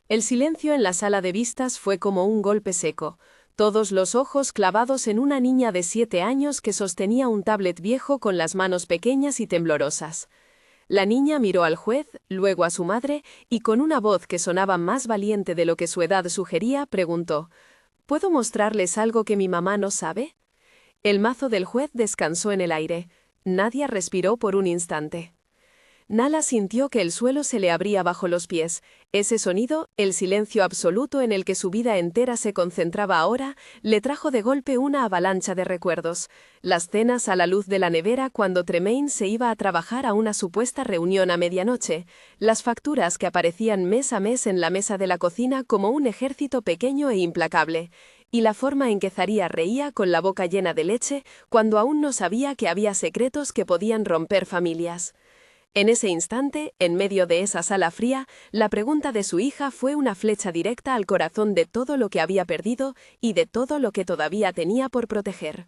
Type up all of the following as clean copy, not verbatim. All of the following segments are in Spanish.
El silencio en la sala de vistas fue como un golpe seco. Todos los ojos clavados en una niña de 7 años que sostenía un tablet viejo con las manos pequeñas y temblorosas. La niña miró al juez, luego a su madre, y con una voz que sonaba más valiente de lo que su edad sugería, preguntó: ¿Puedo mostrarles algo que mi mamá no sabe? El mazo del juez descansó en el aire. Nadie respiró por un instante. Nala sintió que el suelo se le abría bajo los pies. Ese sonido, el silencio absoluto en el que su vida entera se concentraba ahora, le trajo de golpe una avalancha de recuerdos. Las cenas a la luz de la nevera cuando Tremaine se iba a trabajar a una supuesta reunión a medianoche, las facturas que aparecían mes a mes en la mesa de la cocina como un ejército pequeño e implacable, y la forma en que Zaria reía con la boca llena de leche cuando aún no sabía que había secretos que podían romper familias. En ese instante, en medio de esa sala fría, la pregunta de su hija fue una flecha directa al corazón de todo lo que había perdido y de todo lo que todavía tenía por proteger.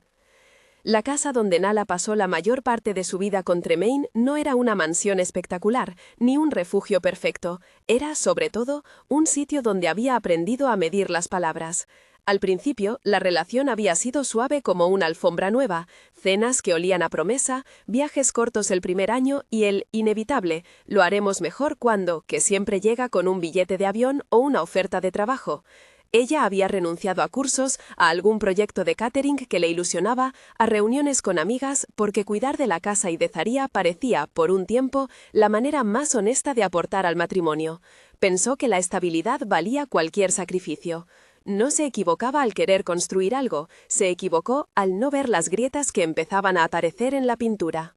La casa donde Nala pasó la mayor parte de su vida con Tremaine no era una mansión espectacular, ni un refugio perfecto. Era, sobre todo, un sitio donde había aprendido a medir las palabras. Al principio, la relación había sido suave como una alfombra nueva, cenas que olían a promesa, viajes cortos el primer año y el inevitable «lo haremos mejor cuando», que siempre llega con un billete de avión o una oferta de trabajo. Ella había renunciado a cursos, a algún proyecto de catering que le ilusionaba, a reuniones con amigas, porque cuidar de la casa y de Zaria parecía, por un tiempo, la manera más honesta de aportar al matrimonio. Pensó que la estabilidad valía cualquier sacrificio. No se equivocaba al querer construir algo, se equivocó al no ver las grietas que empezaban a aparecer en la pintura.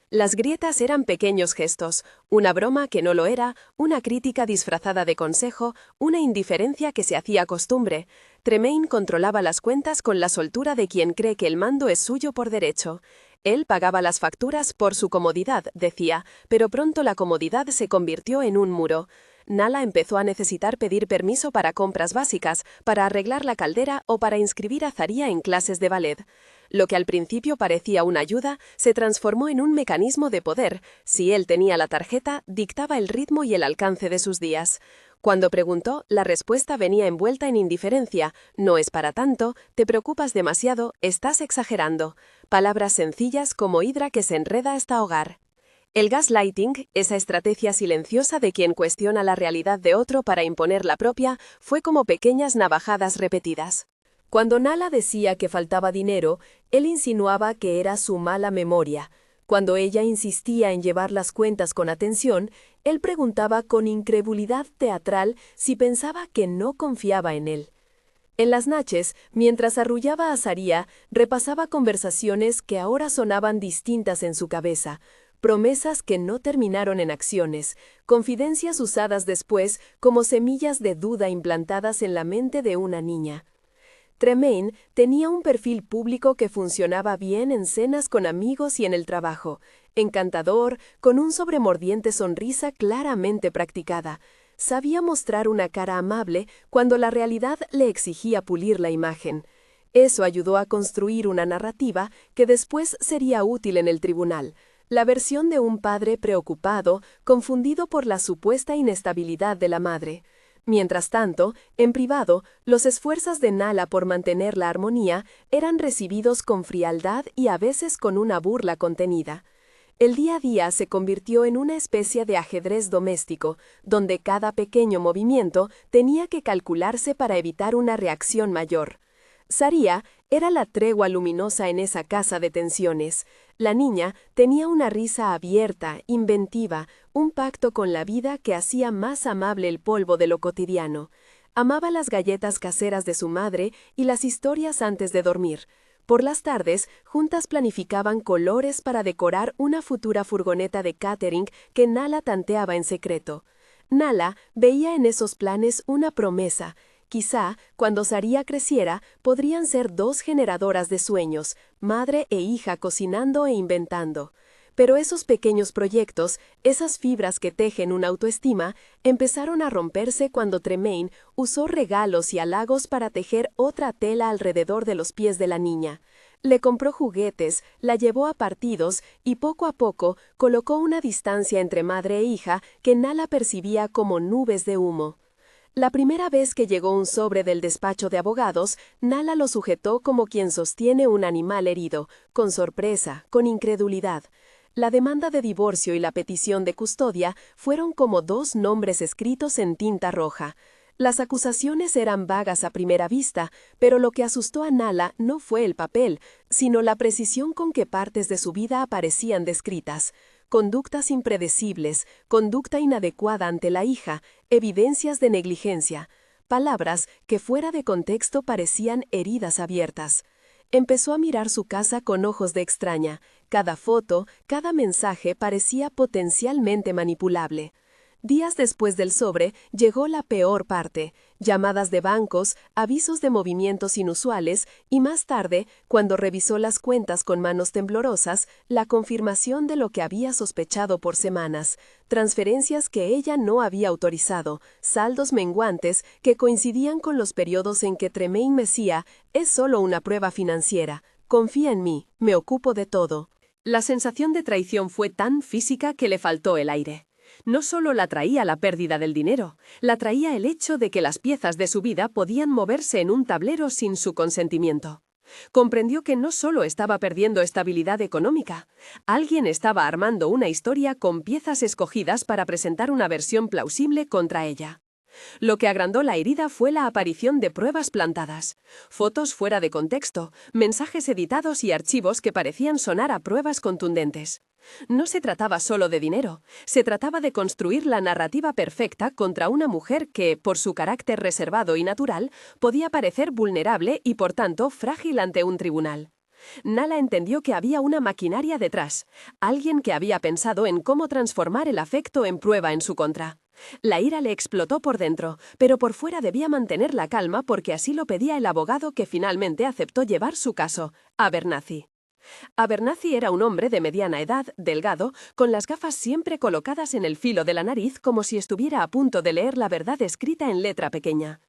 Las grietas eran pequeños gestos, una broma que no lo era, una crítica disfrazada de consejo, una indiferencia que se hacía costumbre. Tremaine controlaba las cuentas con la soltura de quien cree que el mando es suyo por derecho. Él pagaba las facturas por su comodidad, decía, pero pronto la comodidad se convirtió en un muro. Nala empezó a necesitar pedir permiso para compras básicas, para arreglar la caldera o para inscribir a Zaria en clases de ballet. Lo que al principio parecía una ayuda, se transformó en un mecanismo de poder. Si él tenía la tarjeta, dictaba el ritmo y el alcance de sus días. Cuando preguntó, la respuesta venía envuelta en indiferencia. No es para tanto, te preocupas demasiado, estás exagerando. Palabras sencillas como hidra que se enreda hasta ahogar. El gaslighting, esa estrategia silenciosa de quien cuestiona la realidad de otro para imponer la propia, fue como pequeñas navajadas repetidas. Cuando Nala decía que faltaba dinero, él insinuaba que era su mala memoria. Cuando ella insistía en llevar las cuentas con atención, él preguntaba con incredulidad teatral si pensaba que no confiaba en él. En las noches, mientras arrullaba a Zaria, repasaba conversaciones que ahora sonaban distintas en su cabeza, promesas que no terminaron en acciones, confidencias usadas después como semillas de duda implantadas en la mente de una niña. Tremaine tenía un perfil público que funcionaba bien en cenas con amigos y en el trabajo, encantador, con un sobremordiente sonrisa claramente practicada. Sabía mostrar una cara amable cuando la realidad le exigía pulir la imagen. Eso ayudó a construir una narrativa que después sería útil en el tribunal. La versión de un padre preocupado, confundido por la supuesta inestabilidad de la madre. Mientras tanto, en privado, los esfuerzos de Nala por mantener la armonía eran recibidos con frialdad y a veces con una burla contenida. El día a día se convirtió en una especie de ajedrez doméstico, donde cada pequeño movimiento tenía que calcularse para evitar una reacción mayor. Zaria era la tregua luminosa en esa casa de tensiones. La niña tenía una risa abierta, inventiva, un pacto con la vida que hacía más amable el polvo de lo cotidiano. Amaba las galletas caseras de su madre y las historias antes de dormir. Por las tardes, juntas planificaban colores para decorar una futura furgoneta de catering que Nala tanteaba en secreto. Nala veía en esos planes una promesa. Quizá, cuando Zaria creciera, podrían ser 2 generadoras de sueños, madre e hija cocinando e inventando. Pero esos pequeños proyectos, esas fibras que tejen una autoestima, empezaron a romperse cuando Tremaine usó regalos y halagos para tejer otra tela alrededor de los pies de la niña. Le compró juguetes, la llevó a partidos y poco a poco colocó una distancia entre madre e hija que Nala percibía como nubes de humo. La primera vez que llegó un sobre del despacho de abogados, Nala lo sujetó como quien sostiene un animal herido, con sorpresa, con incredulidad. La demanda de divorcio y la petición de custodia fueron como dos nombres escritos en tinta roja. Las acusaciones eran vagas a primera vista, pero lo que asustó a Nala no fue el papel, sino la precisión con que partes de su vida aparecían descritas. Conductas impredecibles, conducta inadecuada ante la hija, evidencias de negligencia, palabras que fuera de contexto parecían heridas abiertas. Empezó a mirar su casa con ojos de extraña. Cada foto, cada mensaje parecía potencialmente manipulable. Días después del sobre, llegó la peor parte: llamadas de bancos, avisos de movimientos inusuales y más tarde, cuando revisó las cuentas con manos temblorosas, la confirmación de lo que había sospechado por semanas: transferencias que ella no había autorizado, saldos menguantes que coincidían con los periodos en que Tremaine me decía: «Es solo una prueba financiera, confía en mí, me ocupo de todo». La sensación de traición fue tan física que le faltó el aire. No solo la traía la pérdida del dinero, la traía el hecho de que las piezas de su vida podían moverse en un tablero sin su consentimiento. Comprendió que no solo estaba perdiendo estabilidad económica, alguien estaba armando una historia con piezas escogidas para presentar una versión plausible contra ella. Lo que agrandó la herida fue la aparición de pruebas plantadas, fotos fuera de contexto, mensajes editados y archivos que parecían sonar a pruebas contundentes. No se trataba solo de dinero, se trataba de construir la narrativa perfecta contra una mujer que, por su carácter reservado y natural, podía parecer vulnerable y por tanto frágil ante un tribunal. Nala entendió que había una maquinaria detrás, alguien que había pensado en cómo transformar el afecto en prueba en su contra. La ira le explotó por dentro, pero por fuera debía mantener la calma porque así lo pedía el abogado que finalmente aceptó llevar su caso, Abernathy. Abernathy era un hombre de mediana edad, delgado, con las gafas siempre colocadas en el filo de la nariz como si estuviera a punto de leer la verdad escrita en letra pequeña.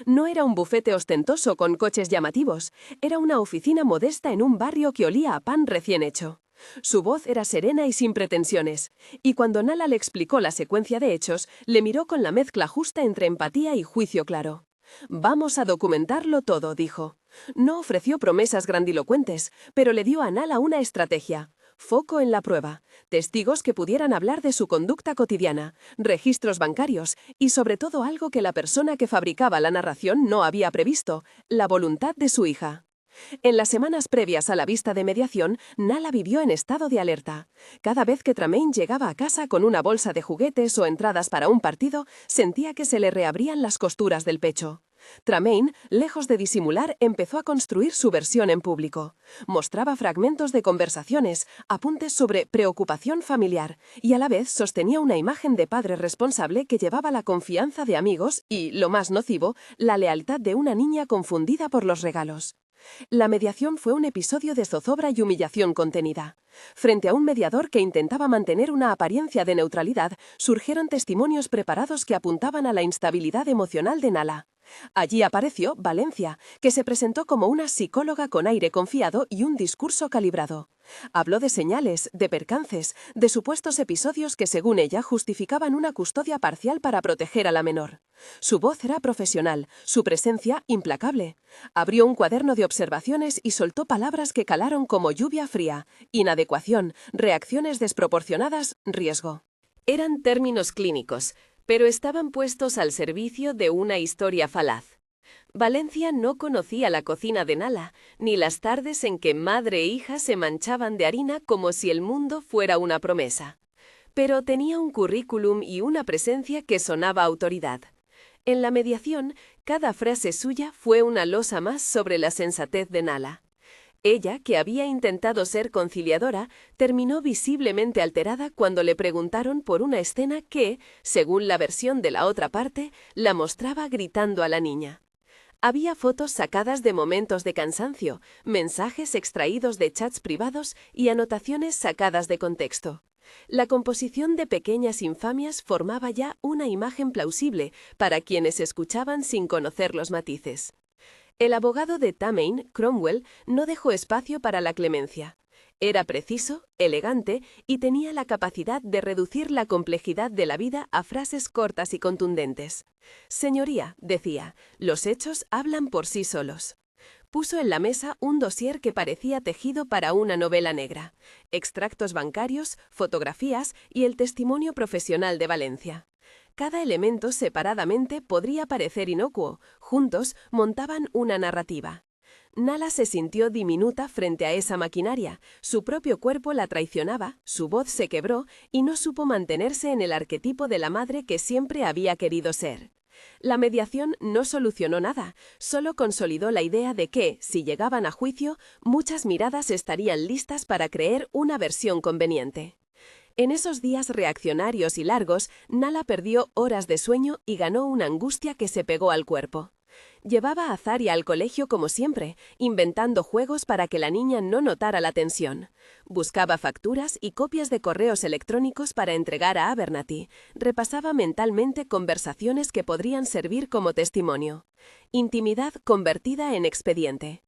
No era un bufete ostentoso con coches llamativos, era una oficina modesta en un barrio que olía a pan recién hecho. Su voz era serena y sin pretensiones, y cuando Nala le explicó la secuencia de hechos, le miró con la mezcla justa entre empatía y juicio claro. «Vamos a documentarlo todo», dijo. No ofreció promesas grandilocuentes, pero le dio a Nala una estrategia. Foco en la prueba, testigos que pudieran hablar de su conducta cotidiana, registros bancarios y sobre todo algo que la persona que fabricaba la narración no había previsto: la voluntad de su hija. En las semanas previas a la vista de mediación, Nala vivió en estado de alerta. Cada vez que Tremaine llegaba a casa con una bolsa de juguetes o entradas para un partido, sentía que se le reabrían las costuras del pecho. Tremaine, lejos de disimular, empezó a construir su versión en público. Mostraba fragmentos de conversaciones, apuntes sobre preocupación familiar, y a la vez sostenía una imagen de padre responsable que llevaba la confianza de amigos y, lo más nocivo, la lealtad de una niña confundida por los regalos. La mediación fue un episodio de zozobra y humillación contenida. Frente a un mediador que intentaba mantener una apariencia de neutralidad, surgieron testimonios preparados que apuntaban a la instabilidad emocional de Nala. Allí apareció Valencia, que se presentó como una psicóloga con aire confiado y un discurso calibrado. Habló de señales, de percances, de supuestos episodios que según ella justificaban una custodia parcial para proteger a la menor. Su voz era profesional, su presencia implacable. Abrió un cuaderno de observaciones y soltó palabras que calaron como lluvia fría: inadecuación, reacciones desproporcionadas, riesgo. Eran términos clínicos, pero estaban puestos al servicio de una historia falaz. Valencia no conocía la cocina de Nala, ni las tardes en que madre e hija se manchaban de harina como si el mundo fuera una promesa. Pero tenía un currículum y una presencia que sonaba a autoridad. En la mediación, cada frase suya fue una losa más sobre la sensatez de Nala. Ella, que había intentado ser conciliadora, terminó visiblemente alterada cuando le preguntaron por una escena que, según la versión de la otra parte, la mostraba gritando a la niña. Había fotos sacadas de momentos de cansancio, mensajes extraídos de chats privados y anotaciones sacadas de contexto. La composición de pequeñas infamias formaba ya una imagen plausible para quienes escuchaban sin conocer los matices. El abogado de Tremaine, Cromwell, no dejó espacio para la clemencia. Era preciso, elegante y tenía la capacidad de reducir la complejidad de la vida a frases cortas y contundentes. Señoría, decía, los hechos hablan por sí solos. Puso en la mesa un dossier que parecía tejido para una novela negra, extractos bancarios, fotografías y el testimonio profesional de Valencia. Cada elemento separadamente podría parecer inocuo, juntos montaban una narrativa. Nala se sintió diminuta frente a esa maquinaria, su propio cuerpo la traicionaba, su voz se quebró y no supo mantenerse en el arquetipo de la madre que siempre había querido ser. La mediación no solucionó nada, solo consolidó la idea de que, si llegaban a juicio, muchas miradas estarían listas para creer una versión conveniente. En esos días reaccionarios y largos, Nala perdió horas de sueño y ganó una angustia que se pegó al cuerpo. Llevaba a Zarya al colegio como siempre, inventando juegos para que la niña no notara la tensión. Buscaba facturas y copias de correos electrónicos para entregar a Abernathy. Repasaba mentalmente conversaciones que podrían servir como testimonio. Intimidad convertida en expediente.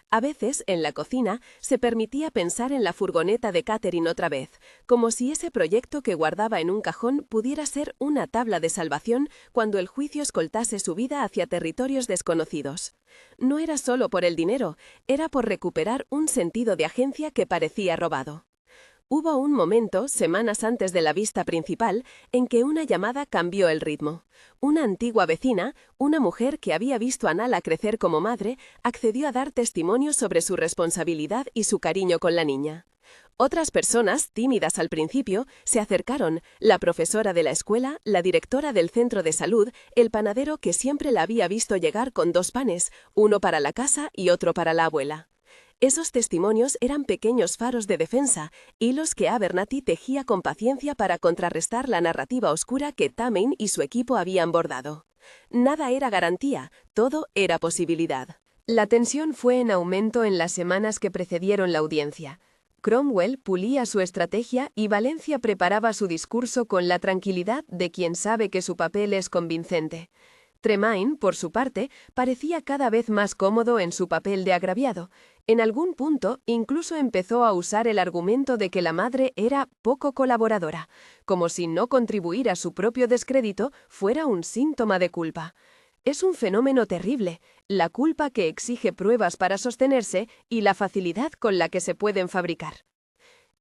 A veces, en la cocina, se permitía pensar en la furgoneta de Catherine otra vez, como si ese proyecto que guardaba en un cajón pudiera ser una tabla de salvación cuando el juicio escoltase su vida hacia territorios desconocidos. No era solo por el dinero, era por recuperar un sentido de agencia que parecía robado. Hubo un momento, semanas antes de la vista principal, en que una llamada cambió el ritmo. Una antigua vecina, una mujer que había visto a Nala crecer como madre, accedió a dar testimonio sobre su responsabilidad y su cariño con la niña. Otras personas, tímidas al principio, se acercaron, la profesora de la escuela, la directora del centro de salud, el panadero que siempre la había visto llegar con 2 panes, uno para la casa y otro para la abuela. Esos testimonios eran pequeños faros de defensa, hilos que Abernathy tejía con paciencia para contrarrestar la narrativa oscura que Tammin y su equipo habían bordado. Nada era garantía, todo era posibilidad. La tensión fue en aumento en las semanas que precedieron la audiencia. Cromwell pulía su estrategia y Valencia preparaba su discurso con la tranquilidad de quien sabe que su papel es convincente. Tremaine, por su parte, parecía cada vez más cómodo en su papel de agraviado. En algún punto, incluso empezó a usar el argumento de que la madre era poco colaboradora, como si no contribuir a su propio descrédito fuera un síntoma de culpa. Es un fenómeno terrible, la culpa que exige pruebas para sostenerse y la facilidad con la que se pueden fabricar.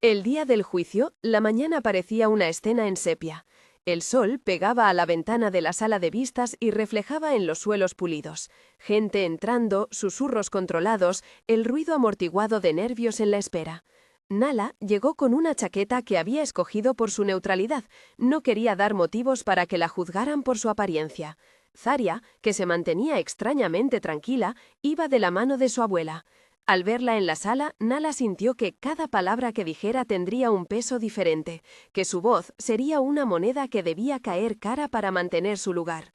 El día del juicio, la mañana parecía una escena en sepia. El sol pegaba a la ventana de la sala de vistas y reflejaba en los suelos pulidos. Gente entrando, susurros controlados, el ruido amortiguado de nervios en la espera. Nala llegó con una chaqueta que había escogido por su neutralidad. No quería dar motivos para que la juzgaran por su apariencia. Zarya, que se mantenía extrañamente tranquila, iba de la mano de su abuela. Al verla en la sala, Nala sintió que cada palabra que dijera tendría un peso diferente, que su voz sería una moneda que debía caer cara para mantener su lugar.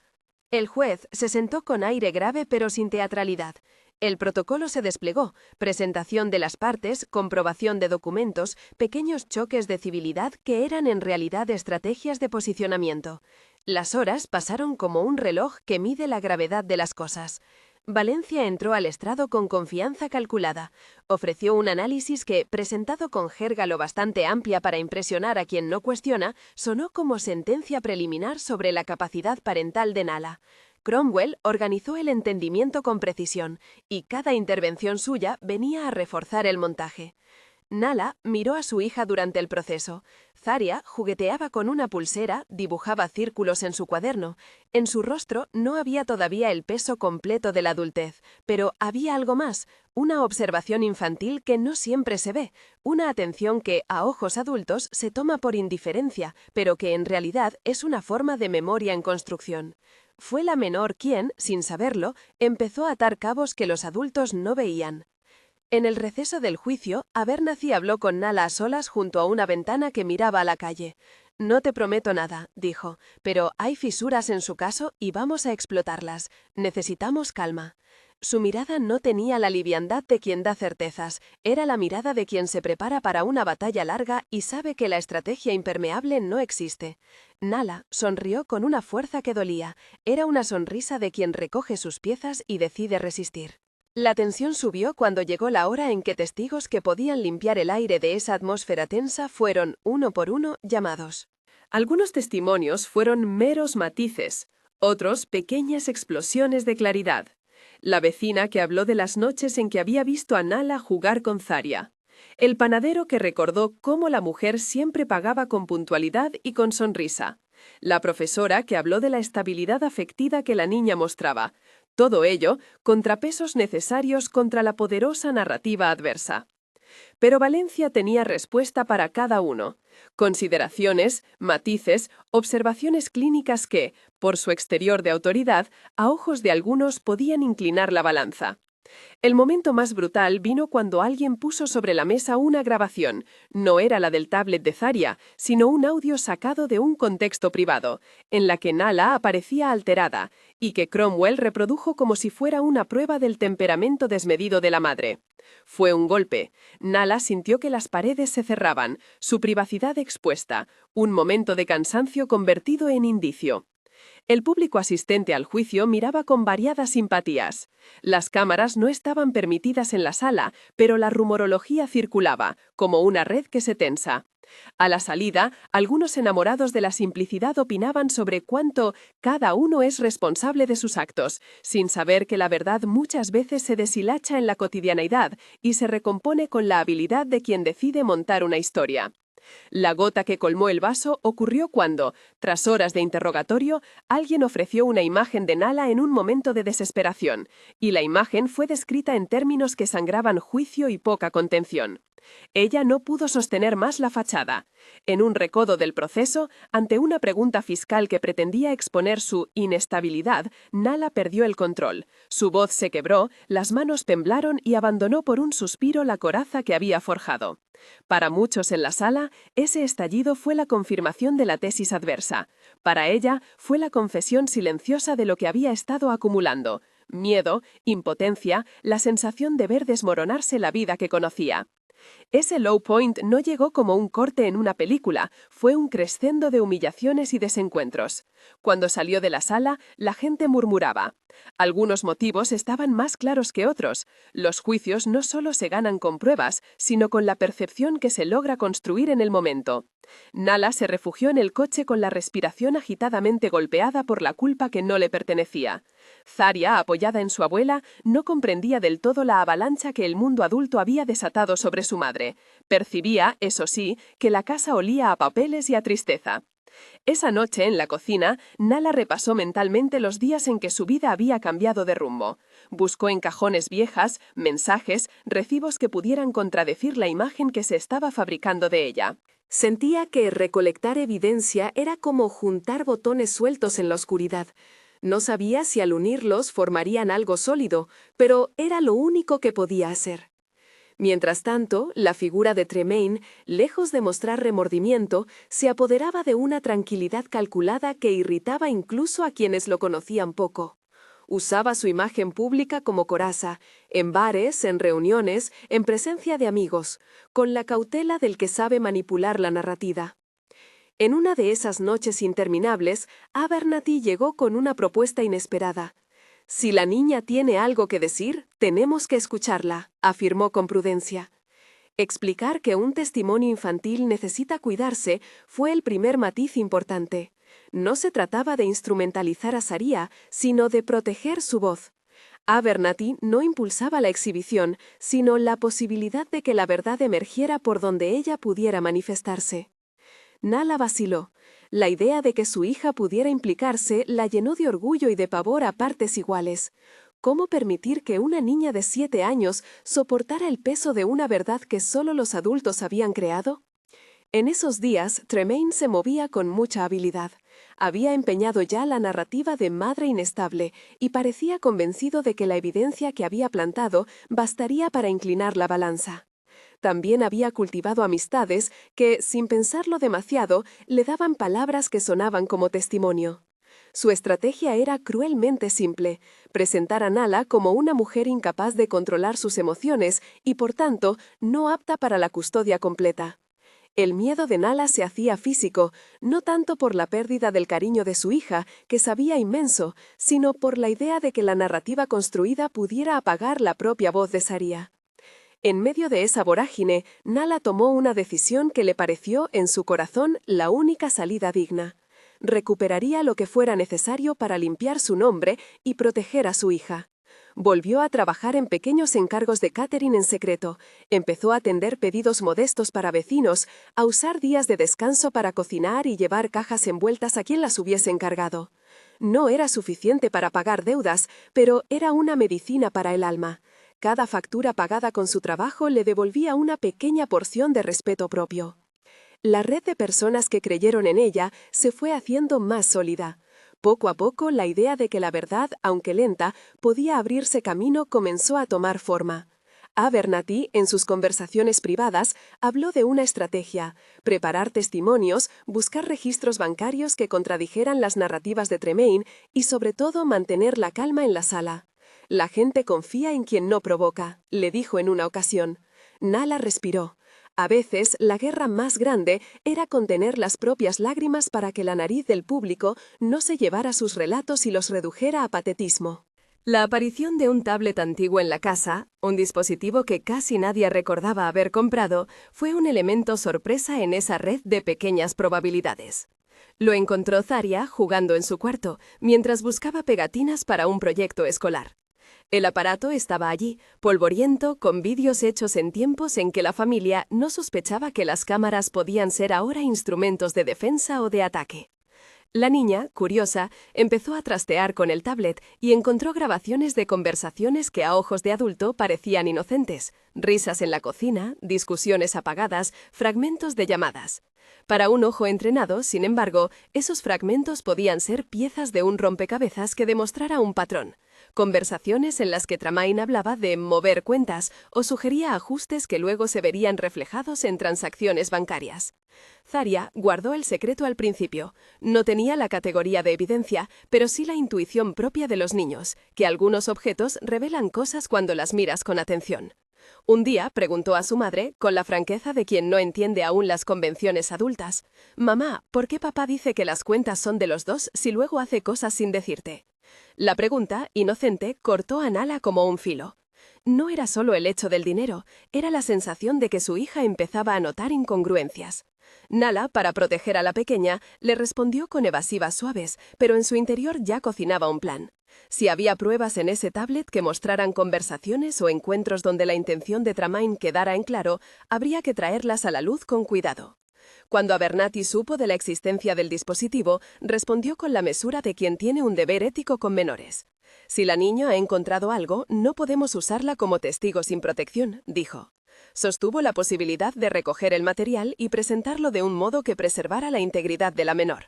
El juez se sentó con aire grave pero sin teatralidad. El protocolo se desplegó, presentación de las partes, comprobación de documentos, pequeños choques de civilidad que eran en realidad estrategias de posicionamiento. Las horas pasaron como un reloj que mide la gravedad de las cosas. Valencia entró al estrado con confianza calculada. Ofreció un análisis que, presentado con jerga lo bastante amplia para impresionar a quien no cuestiona, sonó como sentencia preliminar sobre la capacidad parental de Nala. Cromwell organizó el entendimiento con precisión, y cada intervención suya venía a reforzar el montaje. Nala miró a su hija durante el proceso. Zarya jugueteaba con una pulsera, dibujaba círculos en su cuaderno. En su rostro no había todavía el peso completo de la adultez, pero había algo más, una observación infantil que no siempre se ve, una atención que, a ojos adultos, se toma por indiferencia, pero que en realidad es una forma de memoria en construcción. Fue la menor quien, sin saberlo, empezó a atar cabos que los adultos no veían. En el receso del juicio, Abernathy habló con Nala a solas junto a una ventana que miraba a la calle. «No te prometo nada», dijo, «pero hay fisuras en su caso y vamos a explotarlas. Necesitamos calma». Su mirada no tenía la liviandad de quien da certezas, era la mirada de quien se prepara para una batalla larga y sabe que la estrategia impermeable no existe. Nala sonrió con una fuerza que dolía, era una sonrisa de quien recoge sus piezas y decide resistir. La tensión subió cuando llegó la hora en que testigos que podían limpiar el aire de esa atmósfera tensa fueron, uno por uno, llamados. Algunos testimonios fueron meros matices, otros pequeñas explosiones de claridad. La vecina que habló de las noches en que había visto a Nala jugar con Zarya. El panadero que recordó cómo la mujer siempre pagaba con puntualidad y con sonrisa. La profesora que habló de la estabilidad afectiva que la niña mostraba. Todo ello, contrapesos necesarios contra la poderosa narrativa adversa. Pero Valencia tenía respuesta para cada uno. Consideraciones, matices, observaciones clínicas que, por su exterior de autoridad, a ojos de algunos podían inclinar la balanza. El momento más brutal vino cuando alguien puso sobre la mesa una grabación. No era la del tablet de Zarya, sino un audio sacado de un contexto privado, en la que Nala aparecía alterada, y que Cromwell reprodujo como si fuera una prueba del temperamento desmedido de la madre. Fue un golpe. Nala sintió que las paredes se cerraban, su privacidad expuesta, un momento de cansancio convertido en indicio. El público asistente al juicio miraba con variadas simpatías. Las cámaras no estaban permitidas en la sala, pero la rumorología circulaba, como una red que se tensa. A la salida, algunos enamorados de la simplicidad opinaban sobre cuánto cada uno es responsable de sus actos, sin saber que la verdad muchas veces se deshilacha en la cotidianeidad y se recompone con la habilidad de quien decide montar una historia. La gota que colmó el vaso ocurrió cuando, tras horas de interrogatorio, alguien ofreció una imagen de Nala en un momento de desesperación, y la imagen fue descrita en términos que sangraban juicio y poca contención. Ella no pudo sostener más la fachada. En un recodo del proceso, ante una pregunta fiscal que pretendía exponer su inestabilidad, Nala perdió el control. Su voz se quebró, las manos temblaron y abandonó por un suspiro la coraza que había forjado. Para muchos en la sala, ese estallido fue la confirmación de la tesis adversa. Para ella, fue la confesión silenciosa de lo que había estado acumulando: miedo, impotencia, la sensación de ver desmoronarse la vida que conocía. Ese low point no llegó como un corte en una película, fue un crescendo de humillaciones y desencuentros. Cuando salió de la sala, la gente murmuraba. Algunos motivos estaban más claros que otros. Los juicios no solo se ganan con pruebas, sino con la percepción que se logra construir en el momento. Nala se refugió en el coche con la respiración agitadamente golpeada por la culpa que no le pertenecía. Zarya, apoyada en su abuela, no comprendía del todo la avalancha que el mundo adulto había desatado sobre su madre. Percibía, eso sí, que la casa olía a papeles y a tristeza. Esa noche, en la cocina, Nala repasó mentalmente los días en que su vida había cambiado de rumbo. Buscó en cajones viejas, mensajes, recibos que pudieran contradecir la imagen que se estaba fabricando de ella. Sentía que recolectar evidencia era como juntar botones sueltos en la oscuridad. No sabía si al unirlos formarían algo sólido, pero era lo único que podía hacer. Mientras tanto, la figura de Tremaine, lejos de mostrar remordimiento, se apoderaba de una tranquilidad calculada que irritaba incluso a quienes lo conocían poco. Usaba su imagen pública como coraza, en bares, en reuniones, en presencia de amigos, con la cautela del que sabe manipular la narrativa. En una de esas noches interminables, Abernathy llegó con una propuesta inesperada. «Si la niña tiene algo que decir, tenemos que escucharla», afirmó con prudencia. Explicar que un testimonio infantil necesita cuidarse fue el primer matiz importante. No se trataba de instrumentalizar a Zarya, sino de proteger su voz. Abernathy no impulsaba la exhibición, sino la posibilidad de que la verdad emergiera por donde ella pudiera manifestarse. Nala vaciló. La idea de que su hija pudiera implicarse la llenó de orgullo y de pavor a partes iguales. ¿Cómo permitir que una niña de 7 años soportara el peso de una verdad que solo los adultos habían creado? En esos días, Tremaine se movía con mucha habilidad. Había empeñado ya la narrativa de madre inestable y parecía convencido de que la evidencia que había plantado bastaría para inclinar la balanza. También había cultivado amistades que, sin pensarlo demasiado, le daban palabras que sonaban como testimonio. Su estrategia era cruelmente simple: presentar a Nala como una mujer incapaz de controlar sus emociones y, por tanto, no apta para la custodia completa. El miedo de Nala se hacía físico, no tanto por la pérdida del cariño de su hija, que sabía inmenso, sino por la idea de que la narrativa construida pudiera apagar la propia voz de Saria. En medio de esa vorágine, Nala tomó una decisión que le pareció, en su corazón, la única salida digna. Recuperaría lo que fuera necesario para limpiar su nombre y proteger a su hija. Volvió a trabajar en pequeños encargos de catering en secreto, empezó a atender pedidos modestos para vecinos, a usar días de descanso para cocinar y llevar cajas envueltas a quien las hubiese encargado. No era suficiente para pagar deudas, pero era una medicina para el alma. Cada factura pagada con su trabajo le devolvía una pequeña porción de respeto propio. La red de personas que creyeron en ella se fue haciendo más sólida. Poco a poco, la idea de que la verdad, aunque lenta, podía abrirse camino comenzó a tomar forma. Abernathy, en sus conversaciones privadas, habló de una estrategia: preparar testimonios, buscar registros bancarios que contradijeran las narrativas de Tremaine y, sobre todo, mantener la calma en la sala. «La gente confía en quien no provoca», le dijo en una ocasión. Nala respiró. A veces, la guerra más grande era contener las propias lágrimas para que la nariz del público no se llevara sus relatos y los redujera a patetismo. La aparición de un tablet antiguo en la casa, un dispositivo que casi nadie recordaba haber comprado, fue un elemento sorpresa en esa red de pequeñas probabilidades. Lo encontró Zarya jugando en su cuarto, mientras buscaba pegatinas para un proyecto escolar. El aparato estaba allí, polvoriento, con vídeos hechos en tiempos en que la familia no sospechaba que las cámaras podían ser ahora instrumentos de defensa o de ataque. La niña, curiosa, empezó a trastear con el tablet y encontró grabaciones de conversaciones que a ojos de adulto parecían inocentes, risas en la cocina, discusiones apagadas, fragmentos de llamadas. Para un ojo entrenado, sin embargo, esos fragmentos podían ser piezas de un rompecabezas que demostrara un patrón. Conversaciones en las que Tremaine hablaba de mover cuentas o sugería ajustes que luego se verían reflejados en transacciones bancarias. Zarya guardó el secreto al principio. No tenía la categoría de evidencia, pero sí la intuición propia de los niños, que algunos objetos revelan cosas cuando las miras con atención. Un día preguntó a su madre, con la franqueza de quien no entiende aún las convenciones adultas: «Mamá, ¿por qué papá dice que las cuentas son de los dos si luego hace cosas sin decirte?». La pregunta, inocente, cortó a Nala como un filo. No era solo el hecho del dinero, era la sensación de que su hija empezaba a notar incongruencias. Nala, para proteger a la pequeña, le respondió con evasivas suaves, pero en su interior ya cocinaba un plan. Si había pruebas en ese tablet que mostraran conversaciones o encuentros donde la intención de Tremaine quedara en claro, habría que traerlas a la luz con cuidado. Cuando Abernathy supo de la existencia del dispositivo, respondió con la mesura de quien tiene un deber ético con menores. «Si la niña ha encontrado algo, no podemos usarla como testigo sin protección», dijo. Sostuvo la posibilidad de recoger el material y presentarlo de un modo que preservara la integridad de la menor.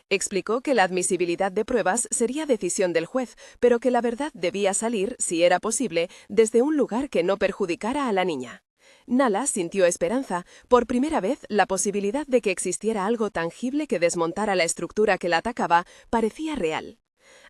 Explicó que la admisibilidad de pruebas sería decisión del juez, pero que la verdad debía salir, si era posible, desde un lugar que no perjudicara a la niña. Nala sintió esperanza. Por primera vez, la posibilidad de que existiera algo tangible que desmontara la estructura que la atacaba parecía real.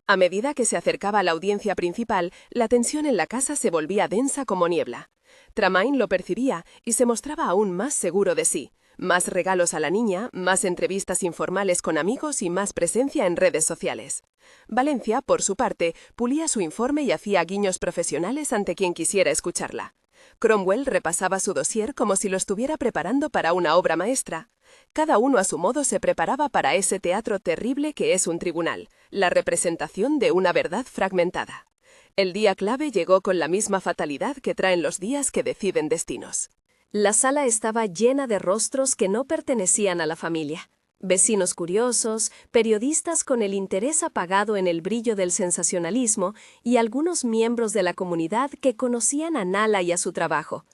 A medida que se acercaba a la audiencia principal, la tensión en la casa se volvía densa como niebla. Tremaine lo percibía y se mostraba aún más seguro de sí. Más regalos a la niña, más entrevistas informales con amigos y más presencia en redes sociales. Valencia, por su parte, pulía su informe y hacía guiños profesionales ante quien quisiera escucharla. Cromwell repasaba su dossier como si lo estuviera preparando para una obra maestra. Cada uno a su modo se preparaba para ese teatro terrible que es un tribunal, la representación de una verdad fragmentada. El día clave llegó con la misma fatalidad que traen los días que deciden destinos. La sala estaba llena de rostros que no pertenecían a la familia. Vecinos curiosos, periodistas con el interés apagado en el brillo del sensacionalismo y algunos miembros de la comunidad que conocían a Nala y a su trabajo.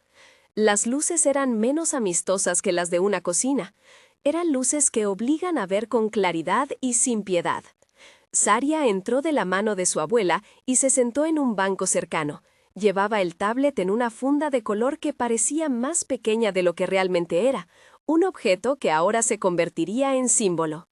Las luces eran menos amistosas que las de una cocina. Eran luces que obligan a ver con claridad y sin piedad. Zarya entró de la mano de su abuela y se sentó en un banco cercano. Llevaba el tablet en una funda de color que parecía más pequeña de lo que realmente era, un objeto que ahora se convertiría en símbolo.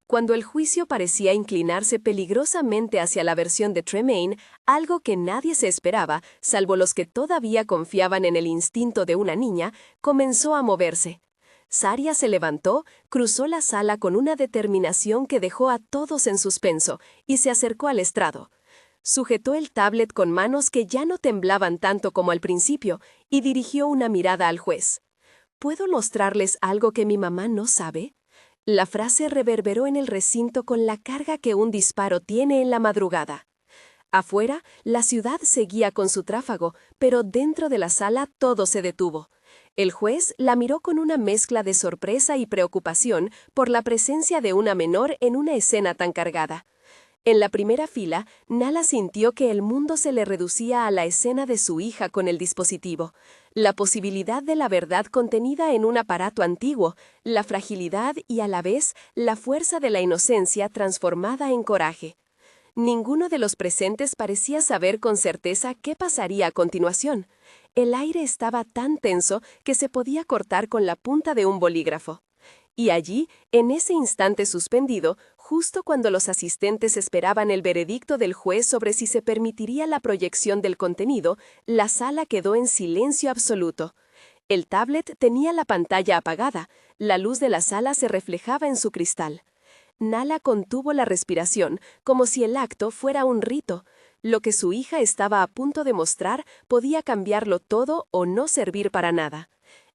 Cuando el juicio parecía inclinarse peligrosamente hacia la versión de Tremaine, algo que nadie se esperaba, salvo los que todavía confiaban en el instinto de una niña, comenzó a moverse. Saria se levantó, cruzó la sala con una determinación que dejó a todos en suspenso y se acercó al estrado. Sujetó el tablet con manos que ya no temblaban tanto como al principio y dirigió una mirada al juez. ¿Puedo mostrarles algo que mi mamá no sabe? La frase reverberó en el recinto con la carga que un disparo tiene en la madrugada. Afuera, la ciudad seguía con su tráfago, pero dentro de la sala todo se detuvo. El juez la miró con una mezcla de sorpresa y preocupación por la presencia de una menor en una escena tan cargada. En la primera fila, Nala sintió que el mundo se le reducía a la escena de su hija con el dispositivo, la posibilidad de la verdad contenida en un aparato antiguo, la fragilidad y a la vez la fuerza de la inocencia transformada en coraje. Ninguno de los presentes parecía saber con certeza qué pasaría a continuación. El aire estaba tan tenso que se podía cortar con la punta de un bolígrafo. Y allí, en ese instante suspendido, justo cuando los asistentes esperaban el veredicto del juez sobre si se permitiría la proyección del contenido, la sala quedó en silencio absoluto. El tablet tenía la pantalla apagada, la luz de la sala se reflejaba en su cristal. Nala contuvo la respiración, como si el acto fuera un rito. Lo que su hija estaba a punto de mostrar podía cambiarlo todo o no servir para nada.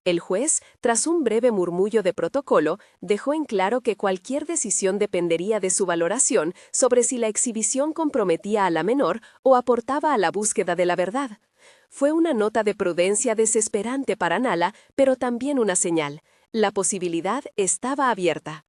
El juez, tras un breve murmullo de protocolo, dejó en claro que cualquier decisión dependería de su valoración sobre si la exhibición comprometía a la menor o aportaba a la búsqueda de la verdad. Fue una nota de prudencia desesperante para Nala, pero también una señal. La posibilidad estaba abierta.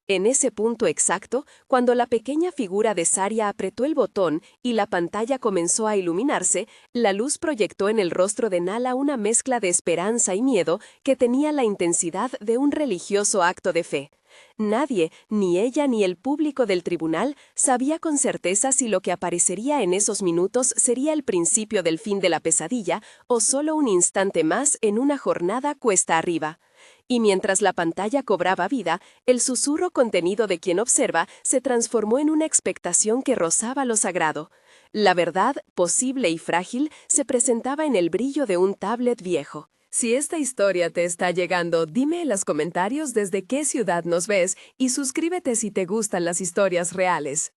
En ese punto exacto, cuando la pequeña figura de Saria apretó el botón y la pantalla comenzó a iluminarse, la luz proyectó en el rostro de Nala una mezcla de esperanza y miedo que tenía la intensidad de un religioso acto de fe. Nadie, ni ella ni el público del tribunal, sabía con certeza si lo que aparecería en esos minutos sería el principio del fin de la pesadilla o solo un instante más en una jornada cuesta arriba. Y mientras la pantalla cobraba vida, el susurro contenido de quien observa se transformó en una expectación que rozaba lo sagrado. La verdad, posible y frágil, se presentaba en el brillo de un tablet viejo. Si esta historia te está llegando, dime en los comentarios desde qué ciudad nos ves y suscríbete si te gustan las historias reales.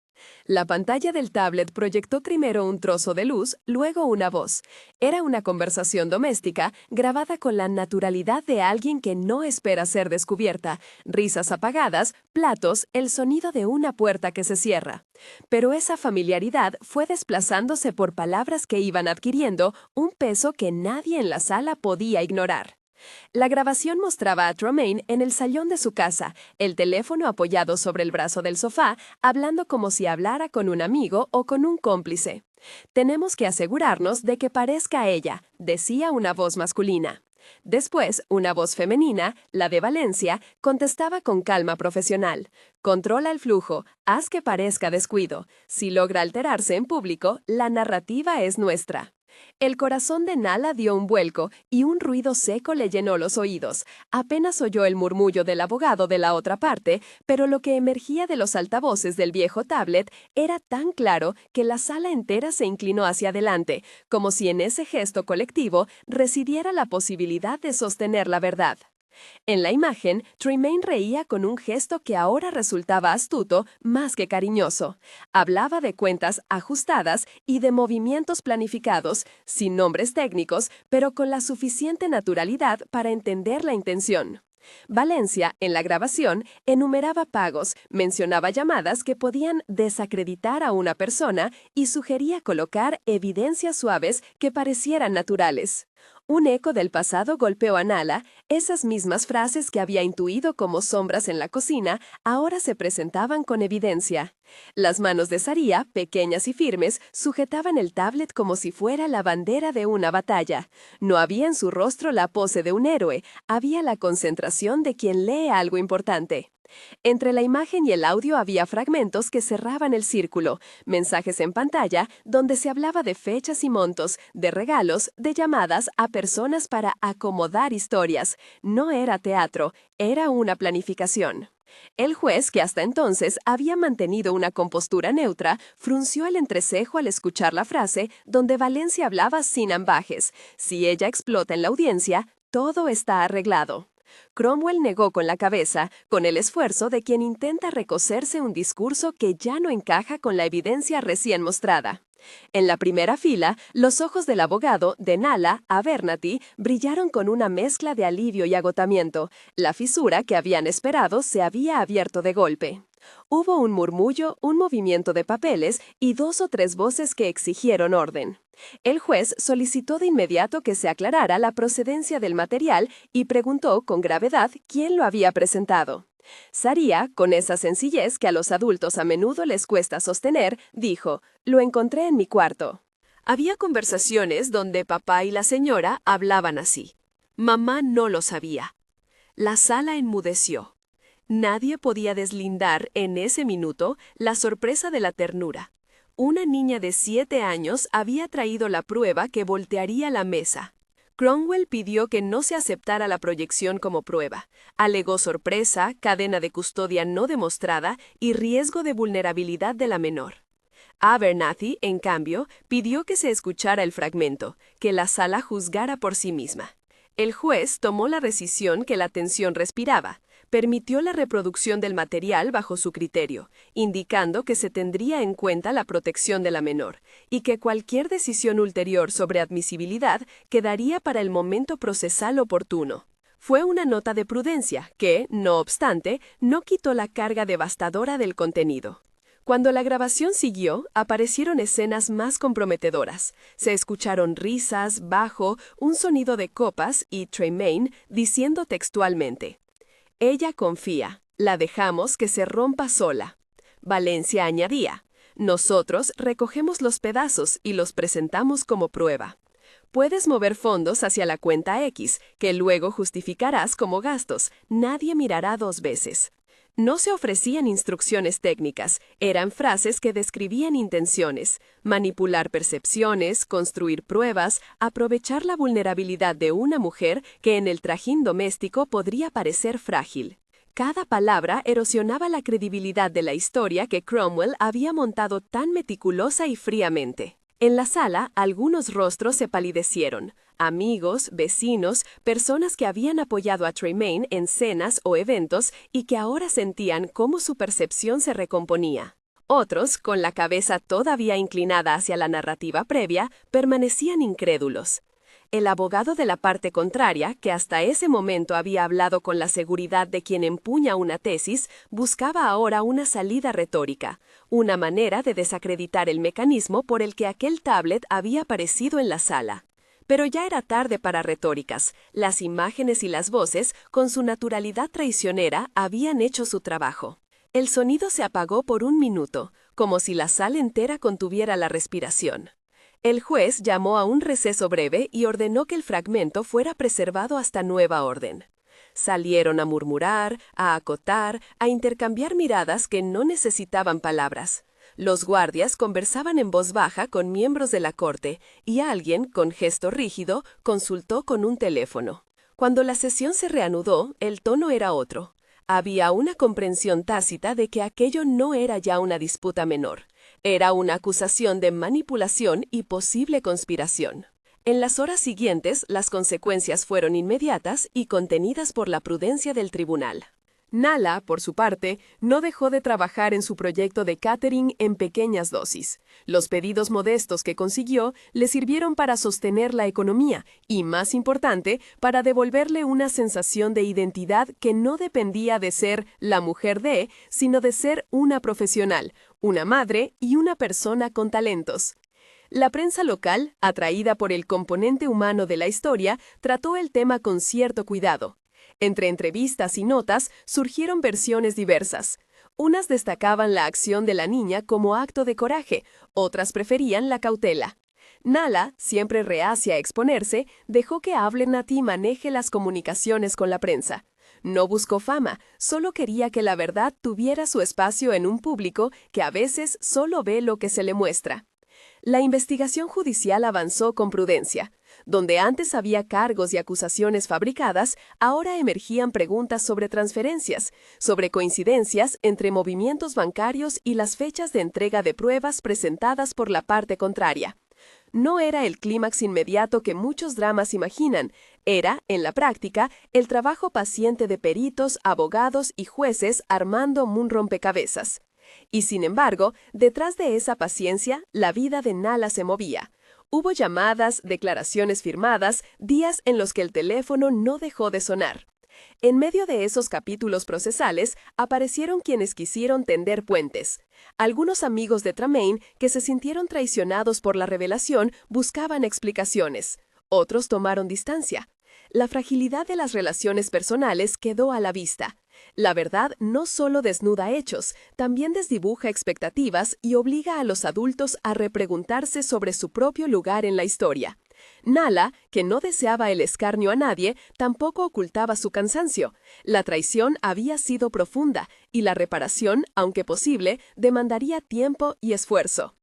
La pantalla del tablet proyectó primero un trozo de luz, luego una voz. Era una conversación doméstica, grabada con la naturalidad de alguien que no espera ser descubierta, risas apagadas, platos, el sonido de una puerta que se cierra. Pero esa familiaridad fue desplazándose por palabras que iban adquiriendo un peso que nadie en la sala podía ignorar. La grabación mostraba a Tremaine en el salón de su casa, el teléfono apoyado sobre el brazo del sofá, hablando como si hablara con un amigo o con un cómplice. «Tenemos que asegurarnos de que parezca a ella», decía una voz masculina. Después, una voz femenina, la de Valencia, contestaba con calma profesional. «Controla el flujo, haz que parezca descuido. Si logra alterarse en público, la narrativa es nuestra». El corazón de Nala dio un vuelco y un ruido seco le llenó los oídos. Apenas oyó el murmullo del abogado de la otra parte, pero lo que emergía de los altavoces del viejo tablet era tan claro que la sala entera se inclinó hacia adelante, como si en ese gesto colectivo residiera la posibilidad de sostener la verdad. En la imagen, Tremaine reía con un gesto que ahora resultaba astuto más que cariñoso. Hablaba de cuentas ajustadas y de movimientos planificados, sin nombres técnicos, pero con la suficiente naturalidad para entender la intención. Valencia, en la grabación, enumeraba pagos, mencionaba llamadas que podían desacreditar a una persona y sugería colocar evidencias suaves que parecieran naturales. Un eco del pasado golpeó a Nala. Esas mismas frases que había intuido como sombras en la cocina ahora se presentaban con evidencia. Las manos de Saria, pequeñas y firmes, sujetaban el tablet como si fuera la bandera de una batalla. No había en su rostro la pose de un héroe, había la concentración de quien lee algo importante. Entre la imagen y el audio había fragmentos que cerraban el círculo, mensajes en pantalla donde se hablaba de fechas y montos, de regalos, de llamadas a personas para acomodar historias. No era teatro, era una planificación. El juez, que hasta entonces había mantenido una compostura neutra, frunció el entrecejo al escuchar la frase donde Valencia hablaba sin ambajes. Si ella explota en la audiencia, todo está arreglado. Cromwell negó con la cabeza, con el esfuerzo de quien intenta recoserse un discurso que ya no encaja con la evidencia recién mostrada. En la primera fila, los ojos del abogado, de Nala, Abernathy, brillaron con una mezcla de alivio y agotamiento. La fisura que habían esperado se había abierto de golpe. Hubo un murmullo, un movimiento de papeles y 2 o 3 voces que exigieron orden. El juez solicitó de inmediato que se aclarara la procedencia del material y preguntó con gravedad quién lo había presentado. Saria, con esa sencillez que a los adultos a menudo les cuesta sostener, dijo: «Lo encontré en mi cuarto». Había conversaciones donde papá y la señora hablaban así. Mamá no lo sabía. La sala enmudeció. Nadie podía deslindar en ese minuto la sorpresa de la ternura. Una niña de 7 años había traído la prueba que voltearía la mesa. Cromwell pidió que no se aceptara la proyección como prueba. Alegó sorpresa, cadena de custodia no demostrada y riesgo de vulnerabilidad de la menor. Abernathy, en cambio, pidió que se escuchara el fragmento, que la sala juzgara por sí misma. El juez tomó la rescisión que la tensión respiraba. Permitió la reproducción del material bajo su criterio, indicando que se tendría en cuenta la protección de la menor, y que cualquier decisión ulterior sobre admisibilidad quedaría para el momento procesal oportuno. Fue una nota de prudencia que, no obstante, no quitó la carga devastadora del contenido. Cuando la grabación siguió, aparecieron escenas más comprometedoras. Se escucharon risas, bajo, un sonido de copas y Tremaine diciendo textualmente: «Ella confía, la dejamos que se rompa sola». Valencia añadía: «Nosotros recogemos los pedazos y los presentamos como prueba. Puedes mover fondos hacia la cuenta X, que luego justificarás como gastos. Nadie mirará 2 veces». No se ofrecían instrucciones técnicas, eran frases que describían intenciones: manipular percepciones, construir pruebas, aprovechar la vulnerabilidad de una mujer que en el trajín doméstico podría parecer frágil. Cada palabra erosionaba la credibilidad de la historia que Cromwell había montado tan meticulosa y fríamente. En la sala, algunos rostros se palidecieron. Amigos, vecinos, personas que habían apoyado a Tremaine en cenas o eventos y que ahora sentían cómo su percepción se recomponía. Otros, con la cabeza todavía inclinada hacia la narrativa previa, permanecían incrédulos. El abogado de la parte contraria, que hasta ese momento había hablado con la seguridad de quien empuña una tesis, buscaba ahora una salida retórica, una manera de desacreditar el mecanismo por el que aquel tablet había aparecido en la sala. Pero ya era tarde para retóricas. Las imágenes y las voces, con su naturalidad traicionera, habían hecho su trabajo. El sonido se apagó por 1 minuto, como si la sala entera contuviera la respiración. El juez llamó a un receso breve y ordenó que el fragmento fuera preservado hasta nueva orden. Salieron a murmurar, a acotar, a intercambiar miradas que no necesitaban palabras. Los guardias conversaban en voz baja con miembros de la corte y alguien, con gesto rígido, consultó con un teléfono. Cuando la sesión se reanudó, el tono era otro. Había una comprensión tácita de que aquello no era ya una disputa menor. Era una acusación de manipulación y posible conspiración. En las horas siguientes, las consecuencias fueron inmediatas y contenidas por la prudencia del tribunal. Nala, por su parte, no dejó de trabajar en su proyecto de catering en pequeñas dosis. Los pedidos modestos que consiguió le sirvieron para sostener la economía y, más importante, para devolverle una sensación de identidad que no dependía de ser la mujer de, sino de ser una profesional, una madre y una persona con talentos. La prensa local, atraída por el componente humano de la historia, trató el tema con cierto cuidado. Entre entrevistas y notas surgieron versiones diversas. Unas destacaban la acción de la niña como acto de coraje, otras preferían la cautela. Nala, siempre reacia a exponerse, dejó que Abernathy maneje las comunicaciones con la prensa. No buscó fama, solo quería que la verdad tuviera su espacio en un público que a veces solo ve lo que se le muestra. La investigación judicial avanzó con prudencia. Donde antes había cargos y acusaciones fabricadas, ahora emergían preguntas sobre transferencias, sobre coincidencias entre movimientos bancarios y las fechas de entrega de pruebas presentadas por la parte contraria. No era el clímax inmediato que muchos dramas imaginan, era, en la práctica, el trabajo paciente de peritos, abogados y jueces armando un rompecabezas. Y sin embargo, detrás de esa paciencia, la vida de Nala se movía. Hubo llamadas, declaraciones firmadas, días en los que el teléfono no dejó de sonar. En medio de esos capítulos procesales, aparecieron quienes quisieron tender puentes. Algunos amigos de Tremaine, que se sintieron traicionados por la revelación, buscaban explicaciones. Otros tomaron distancia. La fragilidad de las relaciones personales quedó a la vista. La verdad no solo desnuda hechos, también desdibuja expectativas y obliga a los adultos a repreguntarse sobre su propio lugar en la historia. Nala, que no deseaba el escarnio a nadie, tampoco ocultaba su cansancio. La traición había sido profunda y la reparación, aunque posible, demandaría tiempo y esfuerzo.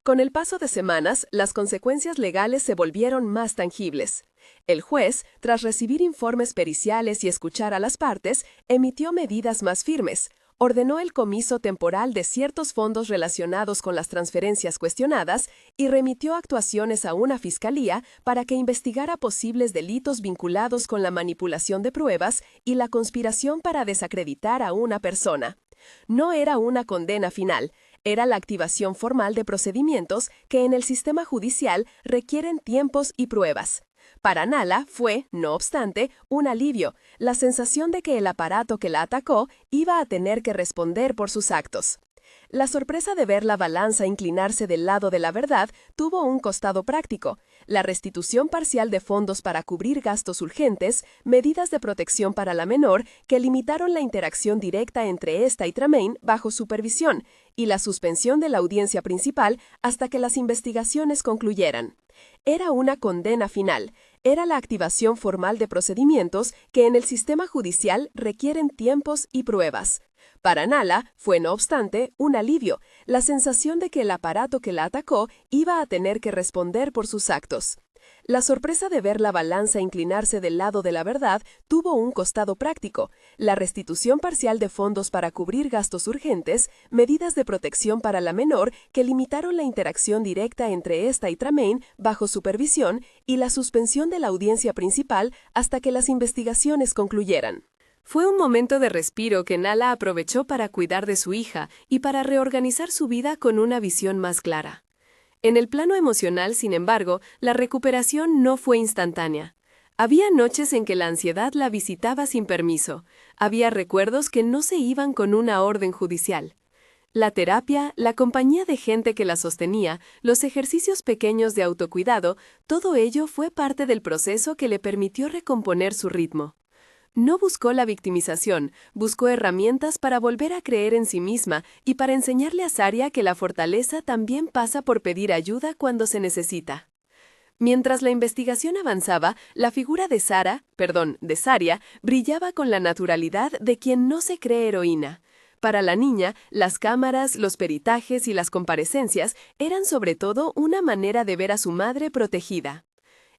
Con el paso de semanas, las consecuencias legales se volvieron más tangibles. El juez, tras recibir informes periciales y escuchar a las partes, emitió medidas más firmes. Ordenó el comiso temporal de ciertos fondos relacionados con las transferencias cuestionadas y remitió actuaciones a una fiscalía para que investigara posibles delitos vinculados con la manipulación de pruebas y la conspiración para desacreditar a una persona. No era una condena final, era la activación formal de procedimientos que en el sistema judicial requieren tiempos y pruebas. Para Nala fue, no obstante, un alivio, la sensación de que el aparato que la atacó iba a tener que responder por sus actos. La sorpresa de ver la balanza inclinarse del lado de la verdad tuvo un costado práctico: la restitución parcial de fondos para cubrir gastos urgentes, medidas de protección para la menor que limitaron la interacción directa entre esta y Tremaine bajo supervisión, y la suspensión de la audiencia principal hasta que las investigaciones concluyeran. Era una condena final, era la activación formal de procedimientos que en el sistema judicial requieren tiempos y pruebas. Para Nala fue, no obstante, un alivio, la sensación de que el aparato que la atacó iba a tener que responder por sus actos. La sorpresa de ver la balanza inclinarse del lado de la verdad tuvo un costado práctico: la restitución parcial de fondos para cubrir gastos urgentes, medidas de protección para la menor que limitaron la interacción directa entre esta y Tremaine bajo supervisión, y la suspensión de la audiencia principal hasta que las investigaciones concluyeran. Fue un momento de respiro que Nala aprovechó para cuidar de su hija y para reorganizar su vida con una visión más clara. En el plano emocional, sin embargo, la recuperación no fue instantánea. Había noches en que la ansiedad la visitaba sin permiso. Había recuerdos que no se iban con una orden judicial. La terapia, la compañía de gente que la sostenía, los ejercicios pequeños de autocuidado, todo ello fue parte del proceso que le permitió recomponer su ritmo. No buscó la victimización, buscó herramientas para volver a creer en sí misma y para enseñarle a Saria que la fortaleza también pasa por pedir ayuda cuando se necesita. Mientras la investigación avanzaba, la figura de Saria brillaba con la naturalidad de quien no se cree heroína. Para la niña, las cámaras, los peritajes y las comparecencias eran sobre todo una manera de ver a su madre protegida.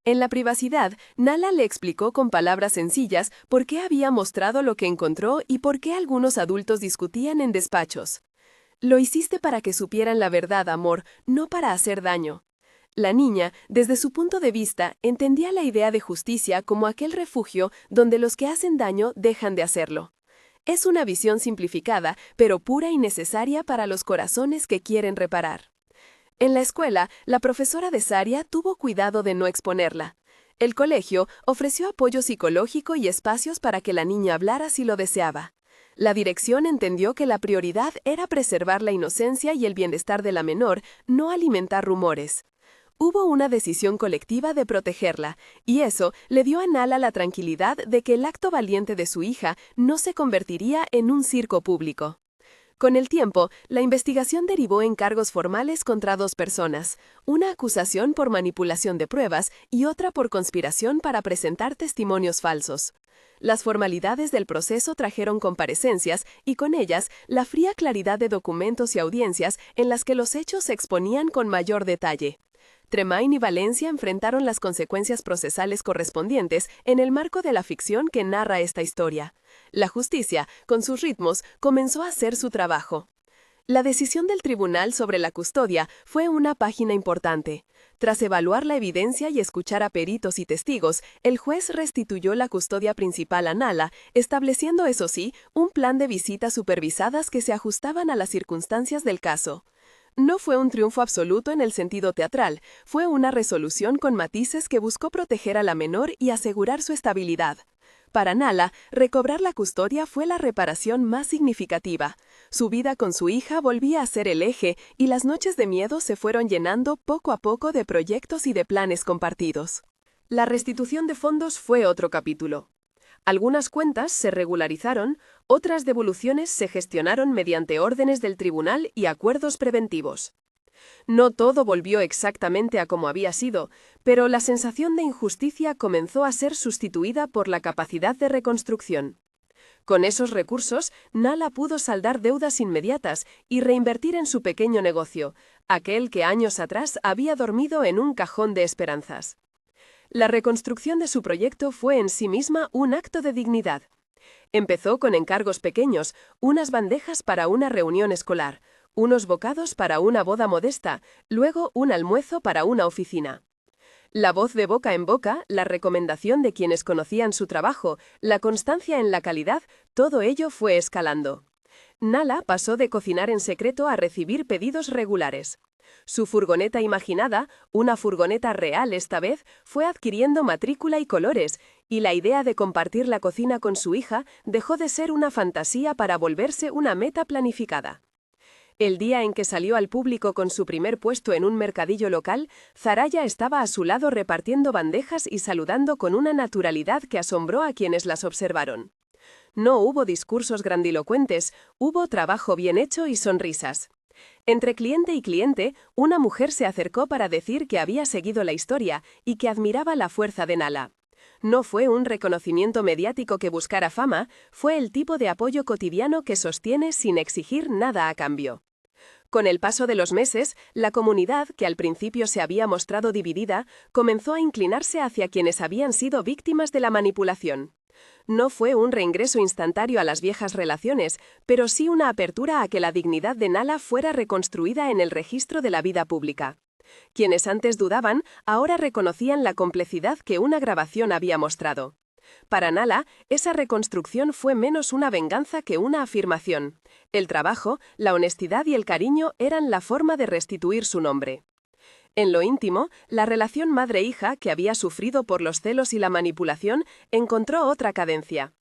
En la privacidad, Nala le explicó con palabras sencillas por qué había mostrado lo que encontró y por qué algunos adultos discutían en despachos. Lo hiciste para que supieran la verdad, amor, no para hacer daño. La niña, desde su punto de vista, entendía la idea de justicia como aquel refugio donde los que hacen daño dejan de hacerlo. Es una visión simplificada, pero pura y necesaria para los corazones que quieren reparar. En la escuela, la profesora de Saria tuvo cuidado de no exponerla. El colegio ofreció apoyo psicológico y espacios para que la niña hablara si lo deseaba. La dirección entendió que la prioridad era preservar la inocencia y el bienestar de la menor, no alimentar rumores. Hubo una decisión colectiva de protegerla, y eso le dio a Nala la tranquilidad de que el acto valiente de su hija no se convertiría en un circo público. Con el tiempo, la investigación derivó en cargos formales contra 2 personas, una acusación por manipulación de pruebas y otra por conspiración para presentar testimonios falsos. Las formalidades del proceso trajeron comparecencias y con ellas la fría claridad de documentos y audiencias en las que los hechos se exponían con mayor detalle. Tremaine y Valencia enfrentaron las consecuencias procesales correspondientes en el marco de la ficción que narra esta historia. La justicia, con sus ritmos, comenzó a hacer su trabajo. La decisión del tribunal sobre la custodia fue una página importante. Tras evaluar la evidencia y escuchar a peritos y testigos, el juez restituyó la custodia principal a Nala, estableciendo, eso sí, un plan de visitas supervisadas que se ajustaban a las circunstancias del caso. No fue un triunfo absoluto en el sentido teatral, fue una resolución con matices que buscó proteger a la menor y asegurar su estabilidad. Para Nala, recobrar la custodia fue la reparación más significativa. Su vida con su hija volvía a ser el eje y las noches de miedo se fueron llenando poco a poco de proyectos y de planes compartidos. La restitución de fondos fue otro capítulo. Algunas cuentas se regularizaron, otras devoluciones se gestionaron mediante órdenes del tribunal y acuerdos preventivos. No todo volvió exactamente a como había sido, pero la sensación de injusticia comenzó a ser sustituida por la capacidad de reconstrucción. Con esos recursos, Nala pudo saldar deudas inmediatas y reinvertir en su pequeño negocio, aquel que años atrás había dormido en un cajón de esperanzas. La reconstrucción de su proyecto fue en sí misma un acto de dignidad. Empezó con encargos pequeños, unas bandejas para una reunión escolar, unos bocados para una boda modesta, luego un almuerzo para una oficina. La voz de boca en boca, la recomendación de quienes conocían su trabajo, la constancia en la calidad, todo ello fue escalando. Nala pasó de cocinar en secreto a recibir pedidos regulares. Su furgoneta imaginada, una furgoneta real esta vez, fue adquiriendo matrícula y colores, y la idea de compartir la cocina con su hija dejó de ser una fantasía para volverse una meta planificada. El día en que salió al público con su primer puesto en un mercadillo local, Zaraya estaba a su lado repartiendo bandejas y saludando con una naturalidad que asombró a quienes las observaron. No hubo discursos grandilocuentes, hubo trabajo bien hecho y sonrisas. Entre cliente y cliente, una mujer se acercó para decir que había seguido la historia y que admiraba la fuerza de Nala. No fue un reconocimiento mediático que buscara fama, fue el tipo de apoyo cotidiano que sostiene sin exigir nada a cambio. Con el paso de los meses, la comunidad, que al principio se había mostrado dividida, comenzó a inclinarse hacia quienes habían sido víctimas de la manipulación. No fue un reingreso instantáneo a las viejas relaciones, pero sí una apertura a que la dignidad de Nala fuera reconstruida en el registro de la vida pública. Quienes antes dudaban, ahora reconocían la complejidad que una grabación había mostrado. Para Nala, esa reconstrucción fue menos una venganza que una afirmación. El trabajo, la honestidad y el cariño eran la forma de restituir su nombre. En lo íntimo, la relación madre-hija, que había sufrido por los celos y la manipulación, encontró otra cadencia.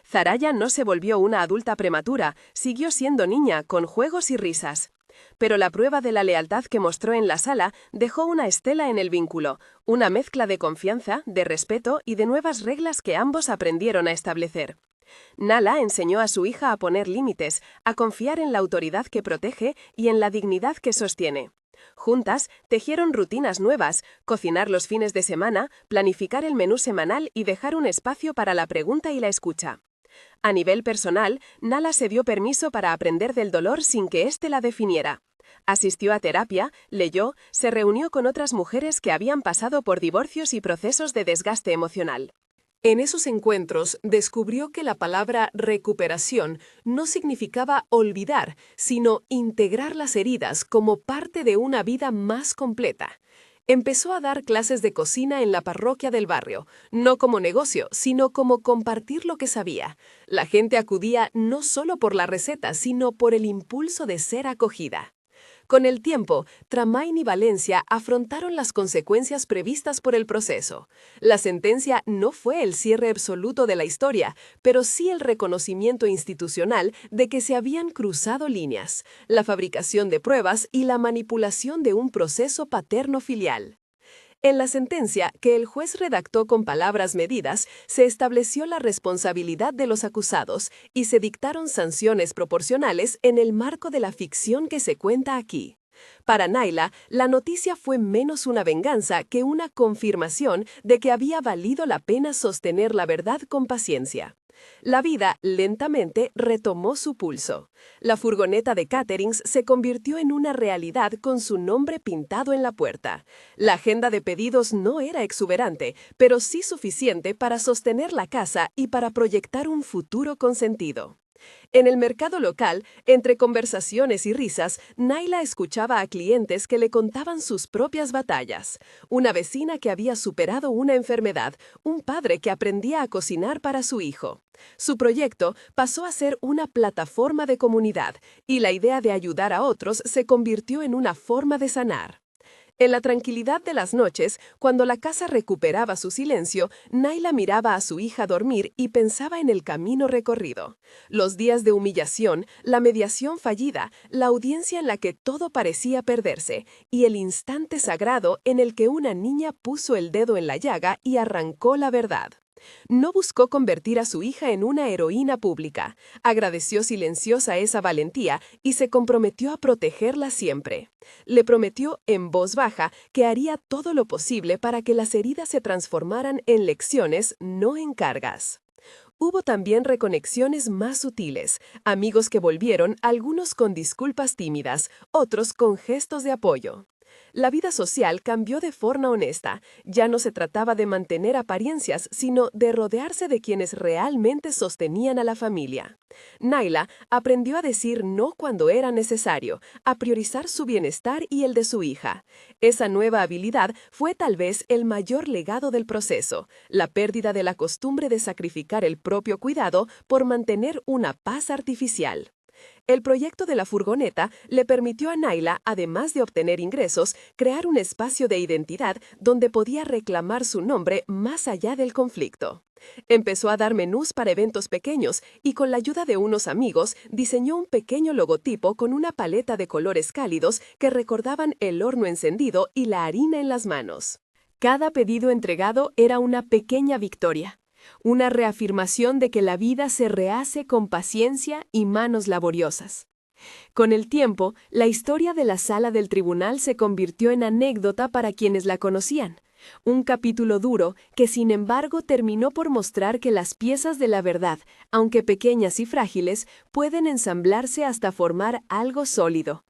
Zaraya no se volvió una adulta prematura, siguió siendo niña, con juegos y risas. Pero la prueba de la lealtad que mostró en la sala dejó una estela en el vínculo, una mezcla de confianza, de respeto y de nuevas reglas que ambos aprendieron a establecer. Nala enseñó a su hija a poner límites, a confiar en la autoridad que protege y en la dignidad que sostiene. Juntas, tejieron rutinas nuevas, cocinar los fines de semana, planificar el menú semanal y dejar un espacio para la pregunta y la escucha. A nivel personal, Nala se dio permiso para aprender del dolor sin que éste la definiera. Asistió a terapia, leyó, se reunió con otras mujeres que habían pasado por divorcios y procesos de desgaste emocional. En esos encuentros descubrió que la palabra recuperación no significaba olvidar, sino integrar las heridas como parte de una vida más completa. Empezó a dar clases de cocina en la parroquia del barrio, no como negocio, sino como compartir lo que sabía. La gente acudía no solo por la receta, sino por el impulso de ser acogida. Con el tiempo, Tramain y Valencia afrontaron las consecuencias previstas por el proceso. La sentencia no fue el cierre absoluto de la historia, pero sí el reconocimiento institucional de que se habían cruzado líneas, la fabricación de pruebas y la manipulación de un proceso paterno-filial. En la sentencia, que el juez redactó con palabras medidas, se estableció la responsabilidad de los acusados y se dictaron sanciones proporcionales en el marco de la ficción que se cuenta aquí. Para Naila, la noticia fue menos una venganza que una confirmación de que había valido la pena sostener la verdad con paciencia. La vida, lentamente, retomó su pulso. La furgoneta de caterings se convirtió en una realidad con su nombre pintado en la puerta. La agenda de pedidos no era exuberante, pero sí suficiente para sostener la casa y para proyectar un futuro con sentido. En el mercado local, entre conversaciones y risas, Naila escuchaba a clientes que le contaban sus propias batallas. Una vecina que había superado una enfermedad, un padre que aprendía a cocinar para su hijo. Su proyecto pasó a ser una plataforma de comunidad, y la idea de ayudar a otros se convirtió en una forma de sanar. En la tranquilidad de las noches, cuando la casa recuperaba su silencio, Naila miraba a su hija dormir y pensaba en el camino recorrido. Los días de humillación, la mediación fallida, la audiencia en la que todo parecía perderse, y el instante sagrado en el que una niña puso el dedo en la llaga y arrancó la verdad. No buscó convertir a su hija en una heroína pública, agradeció silenciosa esa valentía y se comprometió a protegerla siempre. Le prometió en voz baja que haría todo lo posible para que las heridas se transformaran en lecciones, no en cargas. Hubo también reconexiones más sutiles, amigos que volvieron, algunos con disculpas tímidas, otros con gestos de apoyo. La vida social cambió de forma honesta. Ya no se trataba de mantener apariencias, sino de rodearse de quienes realmente sostenían a la familia. Naila aprendió a decir no cuando era necesario, a priorizar su bienestar y el de su hija. Esa nueva habilidad fue tal vez el mayor legado del proceso, la pérdida de la costumbre de sacrificar el propio cuidado por mantener una paz artificial. El proyecto de la furgoneta le permitió a Naila, además de obtener ingresos, crear un espacio de identidad donde podía reclamar su nombre más allá del conflicto. Empezó a dar menús para eventos pequeños y con la ayuda de unos amigos diseñó un pequeño logotipo con una paleta de colores cálidos que recordaban el horno encendido y la harina en las manos. Cada pedido entregado era una pequeña victoria. Una reafirmación de que la vida se rehace con paciencia y manos laboriosas. Con el tiempo, la historia de la sala del tribunal se convirtió en anécdota para quienes la conocían. Un capítulo duro que, sin embargo, terminó por mostrar que las piezas de la verdad, aunque pequeñas y frágiles, pueden ensamblarse hasta formar algo sólido.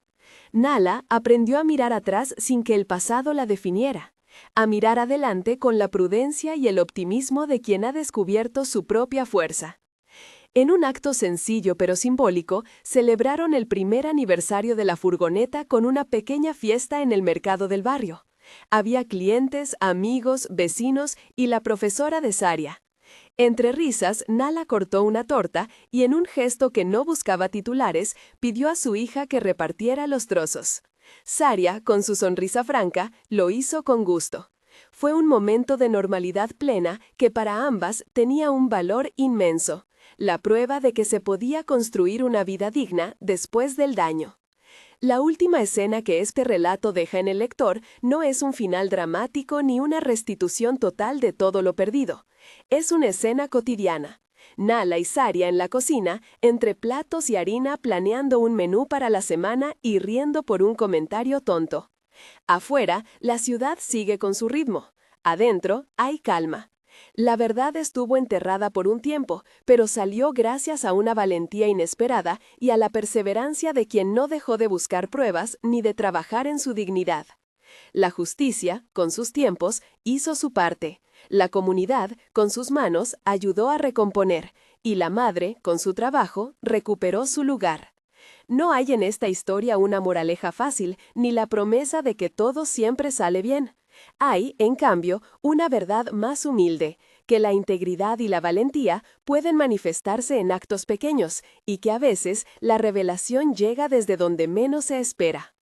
Nala aprendió a mirar atrás sin que el pasado la definiera. A mirar adelante con la prudencia y el optimismo de quien ha descubierto su propia fuerza. En un acto sencillo pero simbólico, celebraron el primer aniversario de la furgoneta con una pequeña fiesta en el mercado del barrio. Había clientes, amigos, vecinos y la profesora de Saria. Entre risas, Nala cortó una torta y en un gesto que no buscaba titulares, pidió a su hija que repartiera los trozos. Saria, con su sonrisa franca, lo hizo con gusto. Fue un momento de normalidad plena que para ambas tenía un valor inmenso, la prueba de que se podía construir una vida digna después del daño. La última escena que este relato deja en el lector no es un final dramático ni una restitución total de todo lo perdido. Es una escena cotidiana. Nala y Saria en la cocina, entre platos y harina planeando un menú para la semana y riendo por un comentario tonto. Afuera, la ciudad sigue con su ritmo. Adentro, hay calma. La verdad estuvo enterrada por un tiempo, pero salió gracias a una valentía inesperada y a la perseverancia de quien no dejó de buscar pruebas ni de trabajar en su dignidad. La justicia, con sus tiempos, hizo su parte. La comunidad, con sus manos, ayudó a recomponer, y la madre, con su trabajo, recuperó su lugar. No hay en esta historia una moraleja fácil, ni la promesa de que todo siempre sale bien. Hay, en cambio, una verdad más humilde, que la integridad y la valentía pueden manifestarse en actos pequeños, y que a veces la revelación llega desde donde menos se espera.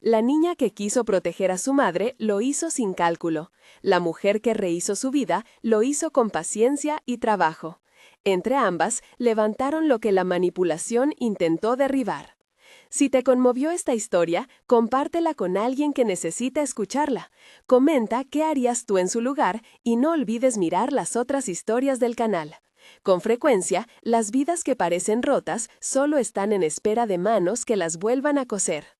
La niña que quiso proteger a su madre lo hizo sin cálculo. La mujer que rehizo su vida lo hizo con paciencia y trabajo. Entre ambas, levantaron lo que la manipulación intentó derribar. Si te conmovió esta historia, compártela con alguien que necesita escucharla. Comenta qué harías tú en su lugar y no olvides mirar las otras historias del canal. Con frecuencia, las vidas que parecen rotas solo están en espera de manos que las vuelvan a coser.